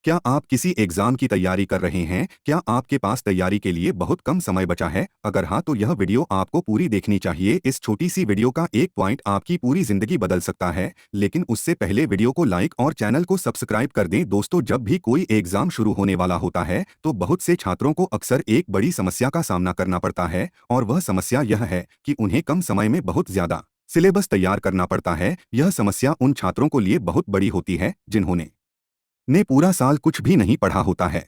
क्या आप किसी एग्जाम की तैयारी कर रहे हैं? क्या आपके पास तैयारी के लिए बहुत कम समय बचा है? अगर हाँ तो यह वीडियो आपको पूरी देखनी चाहिए। इस छोटी सी वीडियो का एक पॉइंट आपकी पूरी जिंदगी बदल सकता है। लेकिन उससे पहले वीडियो को लाइक और चैनल को सब्सक्राइब कर दें। दोस्तों, जब भी कोई एग्जाम शुरू होने वाला होता है तो बहुत से छात्रों को अक्सर एक बड़ी समस्या का सामना करना पड़ता है, और वह समस्या यह है कि उन्हें कम समय में बहुत ज्यादा सिलेबस तैयार करना पड़ता है। यह समस्या उन छात्रों को लिए बहुत बड़ी होती है जिन्होंने पूरा साल कुछ भी नहीं पढ़ा होता है।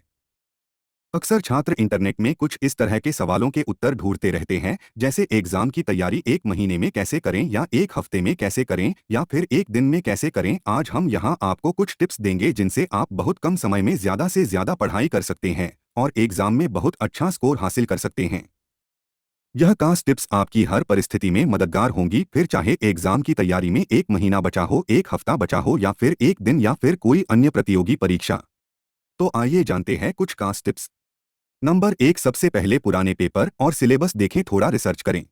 अक्सर छात्र इंटरनेट में कुछ इस तरह के सवालों के उत्तर ढूंढते रहते हैं, जैसे एग्जाम की तैयारी एक महीने में कैसे करें, या एक हफ्ते में कैसे करें, या फिर एक दिन में कैसे करें। आज हम यहाँ आपको कुछ टिप्स देंगे जिनसे आप बहुत कम समय में ज्यादा से ज्यादा पढ़ाई कर सकते हैं और एग्जाम में बहुत अच्छा स्कोर हासिल कर सकते हैं। यह खास टिप्स आपकी हर परिस्थिति में मददगार होंगी, फिर चाहे एग्जाम की तैयारी में एक महीना बचा हो, एक हफ्ता बचा हो, या फिर एक दिन, या फिर कोई अन्य प्रतियोगी परीक्षा। तो आइए जानते हैं कुछ खास टिप्स। नंबर एक, सबसे पहले पुराने पेपर और सिलेबस देखें, थोड़ा रिसर्च करें।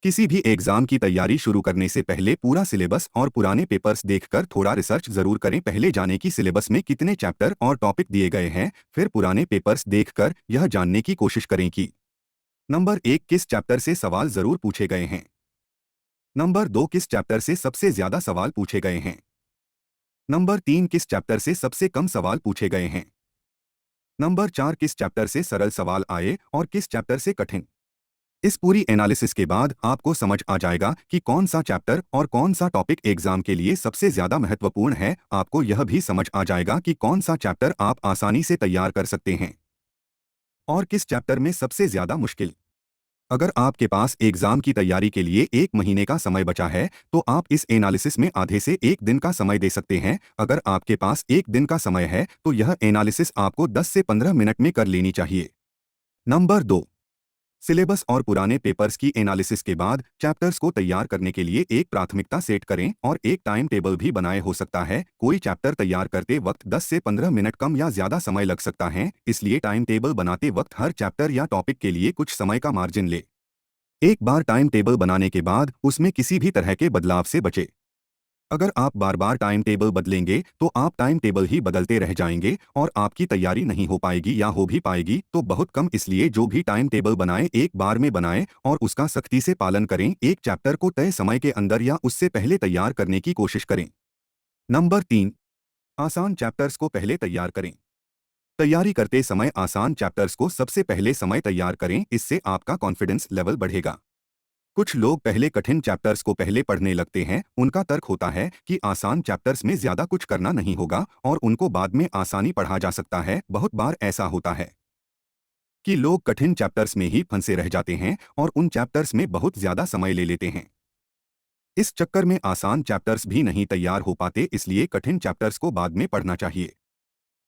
किसी भी एग्जाम की तैयारी शुरू करने से पहले पूरा सिलेबस और पुराने पेपर्स देखकर थोड़ा रिसर्च जरूर करें। पहले जाने की सिलेबस में कितने चैप्टर और टॉपिक दिए गए हैं, फिर पुराने पेपर्स देखकर यह जानने की कोशिश करें कि नंबर एक, किस चैप्टर से सवाल जरूर पूछे गए हैं। नंबर दो, किस चैप्टर से सबसे ज्यादा सवाल पूछे गए हैं। नंबर तीन, किस चैप्टर से सबसे कम सवाल पूछे गए हैं। नंबर चार, किस चैप्टर से सरल सवाल आए और किस चैप्टर से कठिन। इस पूरी एनालिसिस के बाद आपको समझ आ जाएगा कि कौन सा चैप्टर और कौन सा टॉपिक एग्जाम के लिए सबसे ज्यादा महत्वपूर्ण है। आपको यह भी समझ आ जाएगा कि कौन सा चैप्टर आप आसानी से तैयार कर सकते हैं और किस चैप्टर में सबसे ज्यादा मुश्किल। अगर आपके पास एग्जाम की तैयारी के लिए एक महीने का समय बचा है तो आप इस एनालिसिस में आधे से एक दिन का समय दे सकते हैं। अगर आपके पास एक दिन का समय है तो यह एनालिसिस आपको 10 से 15 मिनट में कर लेनी चाहिए। नंबर दो, सिलेबस और पुराने पेपर्स की एनालिसिस के बाद चैप्टर्स को तैयार करने के लिए एक प्राथमिकता सेट करें और एक टाइम टेबल भी बनाए। हो सकता है कोई चैप्टर तैयार करते वक्त 10 से 15 मिनट कम या ज्यादा समय लग सकता है, इसलिए टाइम टेबल बनाते वक्त हर चैप्टर या टॉपिक के लिए कुछ समय का मार्जिन ले। एक बार टाइम टेबल बनाने के बाद उसमें किसी भी तरह के बदलाव से बचे। अगर आप बार बार टाइम टेबल बदलेंगे तो आप टाइम टेबल ही बदलते रह जाएंगे और आपकी तैयारी नहीं हो पाएगी, या हो भी पाएगी तो बहुत कम। इसलिए जो भी टाइम टेबल बनाएं एक बार में बनाएं और उसका सख्ती से पालन करें। एक चैप्टर को तय समय के अंदर या उससे पहले तैयार करने की कोशिश करें। नंबर तीन, आसान चैप्टर्स को पहले तैयार करें। तैयारी करते समय आसान चैप्टर्स को सबसे पहले समय तैयार करें, इससे आपका कॉन्फिडेंस लेवल बढ़ेगा। कुछ लोग पहले कठिन चैप्टर्स को पहले पढ़ने लगते हैं। उनका तर्क होता है कि आसान चैप्टर्स में ज्यादा कुछ करना नहीं होगा और उनको बाद में आसानी पढ़ा जा सकता है। बहुत बार ऐसा होता है कि लोग कठिन चैप्टर्स में ही फंसे रह जाते हैं और उन चैप्टर्स में बहुत ज्यादा समय ले लेते हैं। इस चक्कर में आसान चैप्टर्स भी नहीं तैयार हो पाते, इसलिए कठिन चैप्टर्स को बाद में पढ़ना चाहिए।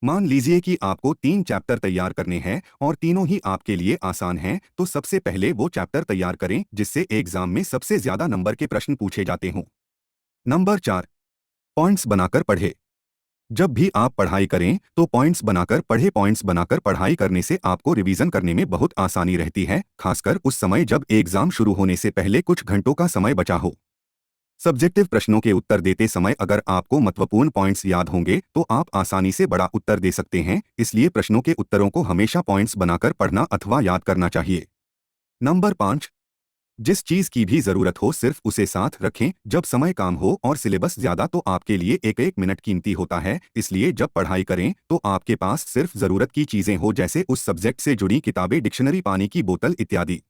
मान लीजिए कि आपको 3 चैप्टर तैयार करने हैं और तीनों ही आपके लिए आसान हैं, तो सबसे पहले वो चैप्टर तैयार करें जिससे एग्जाम में सबसे ज्यादा नंबर के प्रश्न पूछे जाते हों। नंबर 4, पॉइंट्स बनाकर पढ़े। जब भी आप पढ़ाई करें तो पॉइंट्स बनाकर पढ़े। पॉइंट्स बनाकर पढ़ाई करने से आपको रिवीजन करने में बहुत आसानी रहती है, खासकर उस समय जब एग्जाम शुरू होने से पहले कुछ घंटों का समय बचा हो। सब्जेक्टिव प्रश्नों के उत्तर देते समय अगर आपको महत्वपूर्ण पॉइंट्स याद होंगे तो आप आसानी से बड़ा उत्तर दे सकते हैं, इसलिए प्रश्नों के उत्तरों को हमेशा पॉइंट्स बनाकर पढ़ना अथवा याद करना चाहिए। नंबर 5, जिस चीज की भी जरूरत हो सिर्फ उसे साथ रखें। जब समय काम हो और सिलेबस ज्यादा तो आपके लिए एक एक मिनट कीमती होता है, इसलिए जब पढ़ाई करें तो आपके पास सिर्फ जरूरत की चीजें हो, जैसे उस सब्जेक्ट से जुड़ी किताबें, डिक्शनरी, पानी की बोतल इत्यादि।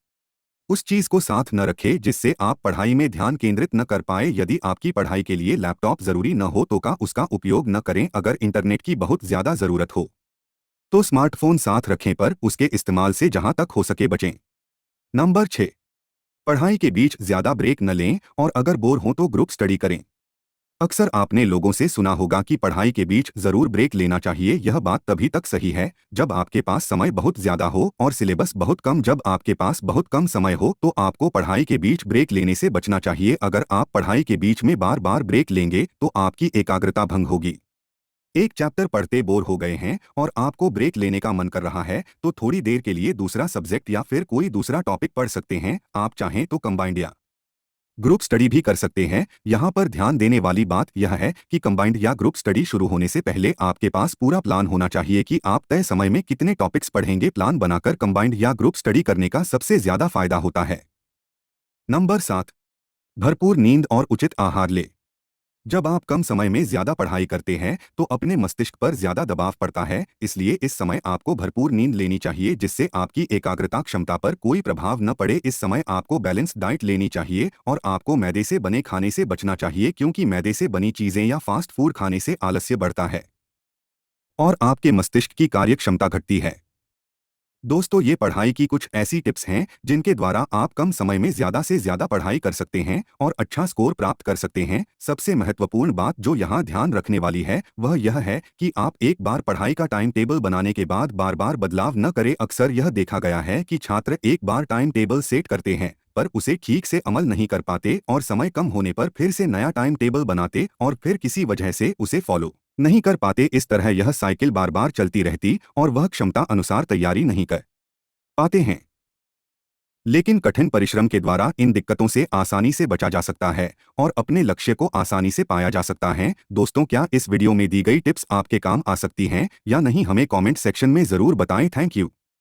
उस चीज को साथ न रखें जिससे आप पढ़ाई में ध्यान केंद्रित न कर पाए। यदि आपकी पढ़ाई के लिए लैपटॉप जरूरी न हो तो उसका उपयोग न करें। अगर इंटरनेट की बहुत ज्यादा जरूरत हो तो स्मार्टफोन साथ रखें, पर उसके इस्तेमाल से जहां तक हो सके बचें। नंबर 6, पढ़ाई के बीच ज्यादा ब्रेक न लें और अगर बोर हो तो ग्रुप स्टडी करें। अक्सर आपने लोगों से सुना होगा कि पढ़ाई के बीच जरूर ब्रेक लेना चाहिए। यह बात तभी तक सही है जब आपके पास समय बहुत ज्यादा हो और सिलेबस बहुत कम। जब आपके पास बहुत कम समय हो तो आपको पढ़ाई के बीच ब्रेक लेने से बचना चाहिए। अगर आप पढ़ाई के बीच में बार बार ब्रेक लेंगे तो आपकी एकाग्रता भंग होगी। एक चैप्टर पढ़ते बोर हो गए हैं और आपको ब्रेक लेने का मन कर रहा है तो थोड़ी देर के लिए दूसरा सब्जेक्ट या फिर कोई दूसरा टॉपिक पढ़ सकते हैं। आप चाहें तो कंबाइंड या ग्रुप स्टडी भी कर सकते हैं। यहाँ पर ध्यान देने वाली बात यह है कि कंबाइंड या ग्रुप स्टडी शुरू होने से पहले आपके पास पूरा प्लान होना चाहिए कि आप तय समय में कितने टॉपिक्स पढ़ेंगे। प्लान बनाकर कंबाइंड या ग्रुप स्टडी करने का सबसे ज्यादा फायदा होता है। नंबर 7, भरपूर नींद और उचित आहार ले। जब आप कम समय में ज्यादा पढ़ाई करते हैं तो अपने मस्तिष्क पर ज्यादा दबाव पड़ता है, इसलिए इस समय आपको भरपूर नींद लेनी चाहिए जिससे आपकी एकाग्रता क्षमता पर कोई प्रभाव न पड़े। इस समय आपको बैलेंस डाइट लेनी चाहिए और आपको मैदे से बने खाने से बचना चाहिए क्योंकि मैदे से बनी चीजें या फास्ट फूड खाने से आलस्य बढ़ता है और आपके मस्तिष्क की कार्य क्षमता घटती है। दोस्तों, ये पढ़ाई की कुछ ऐसी टिप्स हैं जिनके द्वारा आप कम समय में ज्यादा से ज्यादा पढ़ाई कर सकते हैं और अच्छा स्कोर प्राप्त कर सकते हैं। सबसे महत्वपूर्ण बात जो यहाँ ध्यान रखने वाली है वह यह है कि आप एक बार पढ़ाई का टाइम टेबल बनाने के बाद बार बार बदलाव न करें। अक्सर यह देखा गया है कि छात्र एक बार टाइम टेबल सेट करते हैं पर उसे ठीक से अमल नहीं कर पाते और समय कम होने पर फिर से नया टाइम टेबल बनाते और फिर किसी वजह से उसे फॉलो नहीं कर पाते। इस तरह यह साइकिल बार बार चलती रहती और वह क्षमता अनुसार तैयारी नहीं कर पाते हैं। लेकिन कठिन परिश्रम के द्वारा इन दिक्कतों से आसानी से बचा जा सकता है और अपने लक्ष्य को आसानी से पाया जा सकता है। दोस्तों, क्या इस वीडियो में दी गई टिप्स आपके काम आ सकती हैं या नहीं, हमें कमेंट सेक्शन में जरूर बताएं। Thank you.